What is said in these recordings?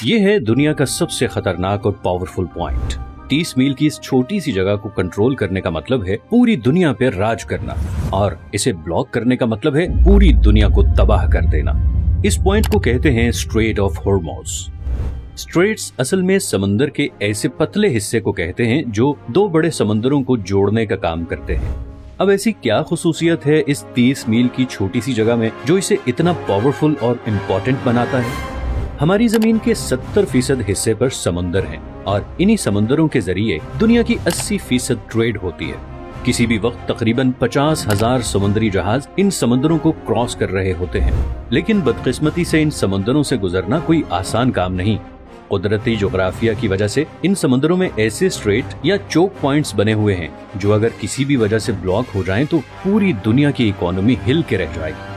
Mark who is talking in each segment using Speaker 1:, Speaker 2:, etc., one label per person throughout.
Speaker 1: ये है दुनिया का सबसे खतरनाक और पावरफुल पॉइंट। 30 मील की इस छोटी सी जगह को कंट्रोल करने का मतलब है पूरी दुनिया पे राज करना, और इसे ब्लॉक करने का मतलब है पूरी दुनिया को तबाह कर देना। इस पॉइंट को कहते हैं स्ट्रेट ऑफ हॉर्मुज़। स्ट्रेट्स असल में समंदर के ऐसे पतले हिस्से को कहते हैं जो दो बड़े समंदरों को जोड़ने का काम करते हैं। अब ऐसी क्या खुसूसियत है इस 30 मील की छोटी सी जगह में जो इसे इतना पावरफुल और इम्पोर्टेंट बनाता है? हमारी जमीन के 70% हिस्से पर समंदर हैं, और इन्हीं समंदरों के जरिए दुनिया की 80% ट्रेड होती है। किसी भी वक्त तकरीबन 50,000 समुद्री जहाज इन समंदरों को क्रॉस कर रहे होते हैं। लेकिन बदकिस्मती से इन समंदरों से गुजरना कोई आसान काम नहीं। कुदरती जोग्राफिया की वजह से इन समंदरों में ऐसे स्ट्रेट या चोक पॉइंट्स बने हुए हैं जो अगर किसी भी वजह से ब्लॉक हो जाएं तो पूरी दुनिया की इकोनॉमी हिल के रह जाएगी।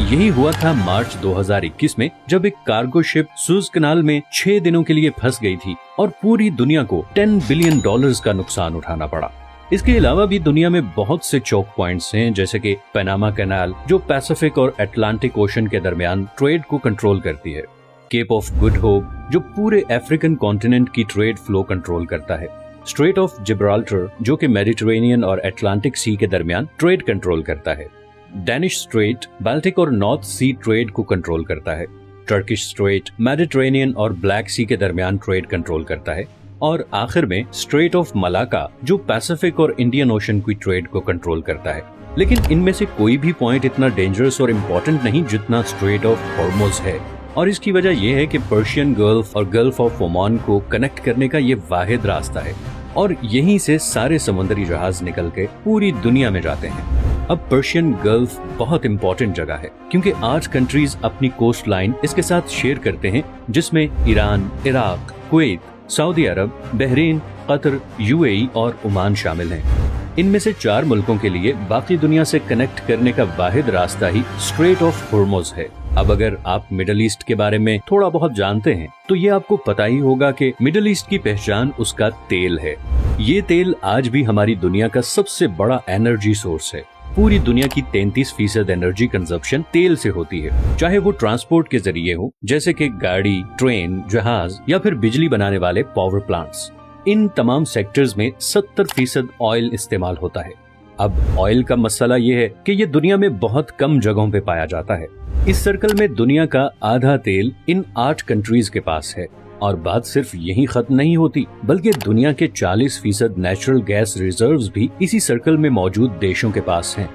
Speaker 1: यही हुआ था मार्च 2021 में, जब एक कार्गो शिप सुएज कनाल में 6 दिनों के लिए फंस गई थी और पूरी दुनिया को $10 बिलियन का नुकसान उठाना पड़ा। इसके अलावा भी दुनिया में बहुत से चोक पॉइंट्स हैं, जैसे कि पनामा कैनाल जो पैसिफिक और अटलांटिक ओशन के दरमियान ट्रेड को कंट्रोल करती है, केप ऑफ गुड होप जो पूरे अफ्रीकन कॉन्टिनेंट की ट्रेड फ्लो कंट्रोल करता है, स्ट्रेट ऑफ जिब्राल्टर जो कि मेडिटेरेनियन और अटलांटिक सी के दरमियान ट्रेड कंट्रोल करता है, डैनिश स्ट्रेट बाल्टिक और नॉर्थ सी ट्रेड को कंट्रोल करता है, टर्किश स्ट्रेट मेडिटेरेनियन और ब्लैक सी के दरमियान ट्रेड कंट्रोल करता है, और आखिर में स्ट्रेट ऑफ मलाका जो पैसिफिक और इंडियन ओशन की ट्रेड को कंट्रोल करता है। लेकिन इनमें से कोई भी पॉइंट इतना डेंजरस और इम्पोर्टेंट नहीं जितना स्ट्रेट ऑफ हॉर्मुज़ है, और इसकी वजह यह है कि पर्शियन गल्फ और गल्फ ऑफ ओमान को कनेक्ट करने का ये वाहिद रास्ता है, और यहीं से सारे समुद्री जहाज निकल के पूरी दुनिया में जाते हैं। अब पर्शियन गल्फ बहुत इम्पोर्टेंट जगह है क्योंकि 8 कंट्रीज अपनी कोस्ट लाइन इसके साथ शेयर करते हैं, जिसमें ईरान, इराक, कुवैत, सऊदी अरब, बहरीन, कतर, यूएई और ओमान शामिल हैं। इनमें से 4 मुल्कों के लिए बाकी दुनिया से कनेक्ट करने का वाहिद रास्ता ही स्ट्रेट ऑफ हॉर्मुज़ है। अब अगर आप मिडल ईस्ट के बारे में थोड़ा बहुत जानते हैं तो ये आपको पता ही होगा कि मिडल ईस्ट की पहचान उसका तेल है। ये तेल आज भी हमारी दुनिया का सबसे बड़ा एनर्जी सोर्स है। पूरी दुनिया की 33% एनर्जी कंजप्शन तेल से होती है, चाहे वो ट्रांसपोर्ट के जरिए हो जैसे कि गाड़ी, ट्रेन, जहाज या फिर बिजली बनाने वाले पावर प्लांट्स। इन तमाम सेक्टर्स में 70% ऑयल इस्तेमाल होता है। अब ऑयल का मसला ये है कि ये दुनिया में बहुत कम जगहों पे पाया जाता है। इस सर्कल में दुनिया का आधा तेल इन 8 कंट्रीज के पास है, और बात सिर्फ यही खत्म नहीं होती, बल्कि दुनिया के 40% नेचुरल गैस रिजर्व्स भी इसी सर्कल में मौजूद देशों के पास हैं।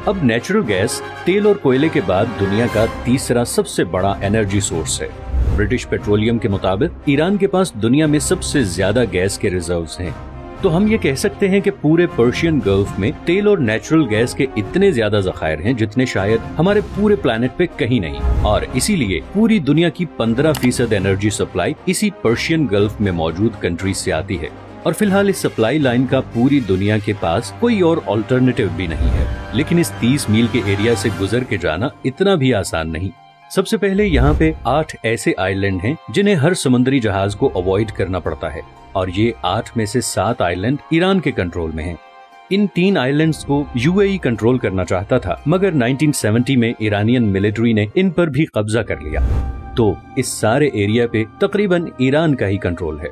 Speaker 1: अब नेचुरल गैस तेल और कोयले के बाद दुनिया का तीसरा सबसे बड़ा एनर्जी सोर्स है। ब्रिटिश पेट्रोलियम के मुताबिक ईरान के पास दुनिया में सबसे ज्यादा गैस के रिजर्व्स हैं। तो हम ये कह सकते हैं कि पूरे पर्शियन गल्फ में तेल और नेचुरल गैस के इतने ज्यादा जखायर हैं जितने शायद हमारे पूरे प्लेनेट पे कहीं नहीं, और इसीलिए पूरी दुनिया की 15% एनर्जी सप्लाई इसी पर्शियन गल्फ में मौजूद कंट्रीज से आती है। और फिलहाल इस सप्लाई लाइन का पूरी दुनिया के पास कोई और ऑल्टरनेटिव भी नहीं है। लेकिन इस 30 मील के एरिया से गुजर के जाना इतना भी आसान नहीं। सबसे पहले यहाँ पे 8 ऐसे आइलैंड हैं जिन्हें हर समुद्री जहाज को अवॉइड करना पड़ता है, और ये 8 में से 7 आइलैंड ईरान के कंट्रोल में हैं। इन 3 आइलैंड्स को यूएई कंट्रोल करना चाहता था, मगर 1970 में ईरानियन मिलिट्री ने इन पर भी कब्जा कर लिया। तो इस सारे एरिया पे तकरीबन ईरान का ही कंट्रोल है।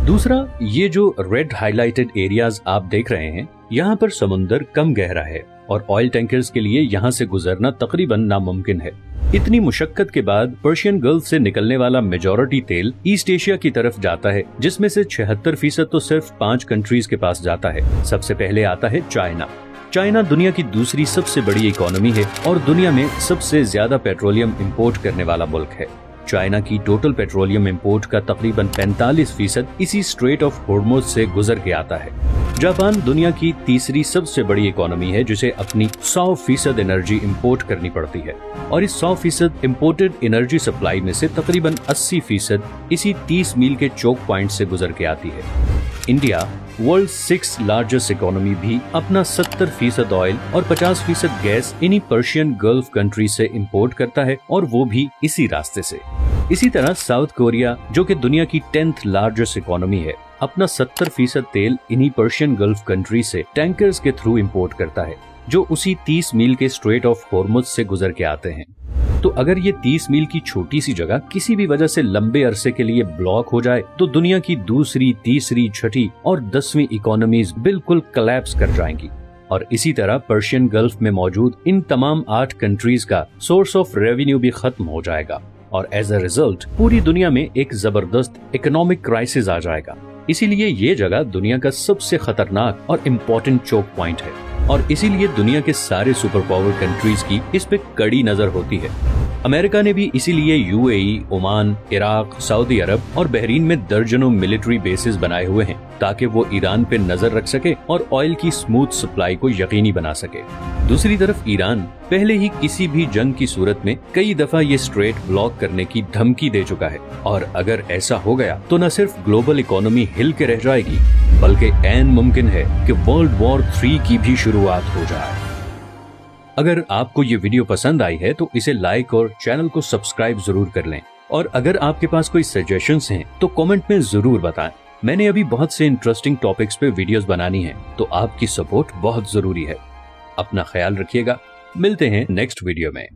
Speaker 1: दूसरा, ये जो रेड हाईलाइटेड एरियाज आप देख रहे हैं, यहाँ पर समुंदर कम गहरा है और ऑयल टैंकर्स के लिए यहाँ से गुजरना तकरीबन नामुमकिन है। इतनी मुशक्कत के बाद पर्शियन गल्फ से निकलने वाला मेजॉरिटी तेल ईस्ट एशिया की तरफ जाता है, जिसमें से 76% तो सिर्फ 5 कंट्रीज के पास जाता है। सबसे पहले आता है चाइना। चाइना दुनिया की दूसरी सबसे बड़ी इकोनॉमी है और दुनिया में सबसे ज्यादा पेट्रोलियम इंपोर्ट करने वाला मुल्क है। चाइना की टोटल पेट्रोलियम इंपोर्ट का तकरीबन 45% इसी स्ट्रेट ऑफ हॉर्मुज़ से गुजर के आता है। जापान दुनिया की तीसरी सबसे बड़ी इकोनॉमी है जिसे अपनी 100% एनर्जी इंपोर्ट करनी पड़ती है, और इस 100% इंपोर्टेड एनर्जी सप्लाई में से तकरीबन 80% इसी 30 मील के चोक पॉइंट से गुजर के आती है। इंडिया वर्ल्ड 6 लार्जेस्ट इकोनॉमी भी अपना 70% ऑयल और 50% गैस इन्हीं पर्शियन गल्फ कंट्री से इंपोर्ट करता है, और वो भी इसी रास्ते से। इसी तरह साउथ कोरिया जो कि दुनिया की 10th लार्जेस्ट इकोनॉमी है, अपना 70% तेल इन्हीं पर्शियन गल्फ कंट्री से टैंकर्स के थ्रू इंपोर्ट करता है। जो उसी 30 मील के स्ट्रेट ऑफ हॉर्मुज से गुजर के आते हैं। तो अगर ये 30 मील की छोटी सी जगह किसी भी वजह से लंबे अरसे के लिए ब्लॉक हो जाए तो दुनिया की दूसरी, तीसरी, छठी और 10वीं इकोनॉमीज बिल्कुल कोलैप्स कर जाएंगी। और इसी तरह पर्शियन गल्फ में मौजूद इन तमाम 8 कंट्रीज का सोर्स ऑफ रेवेन्यू भी खत्म हो जाएगा और एज अ रिजल्ट पूरी दुनिया में एक जबरदस्त इकोनॉमिक क्राइसिस आ जाएगा। इसीलिए ये जगह दुनिया का सबसे खतरनाक और इम्पोर्टेंट चोक पॉइंट है और इसीलिए दुनिया के सारे सुपर पावर कंट्रीज की इस पे कड़ी नजर होती है। अमेरिका ने भी इसीलिए यूएई, ओमान, इराक, सऊदी अरब और बहरीन में दर्जनों मिलिट्री बेसिस बनाए हुए हैं ताकि वो ईरान पे नजर रख सके और ऑयल की स्मूथ सप्लाई को यकीनी बना सके। दूसरी तरफ ईरान पहले ही किसी भी जंग की सूरत में कई दफा ये स्ट्रेट ब्लॉक करने की धमकी दे चुका है और अगर ऐसा हो गया तो न सिर्फ ग्लोबल इकोनॉमी हिल के रह जाएगी बल्कि ऐन मुमकिन है कि वर्ल्ड वॉर 3 की भी शुरुआत हो जाए। अगर आपको ये वीडियो पसंद आई है तो इसे लाइक और चैनल को सब्सक्राइब जरूर कर लें और अगर आपके पास कोई सजेशंस हैं तो कमेंट में जरूर बताएं। मैंने अभी बहुत से इंटरेस्टिंग टॉपिक्स पे वीडियोस बनानी है तो आपकी सपोर्ट बहुत जरूरी है। अपना ख्याल रखिएगा, मिलते हैं नेक्स्ट वीडियो में।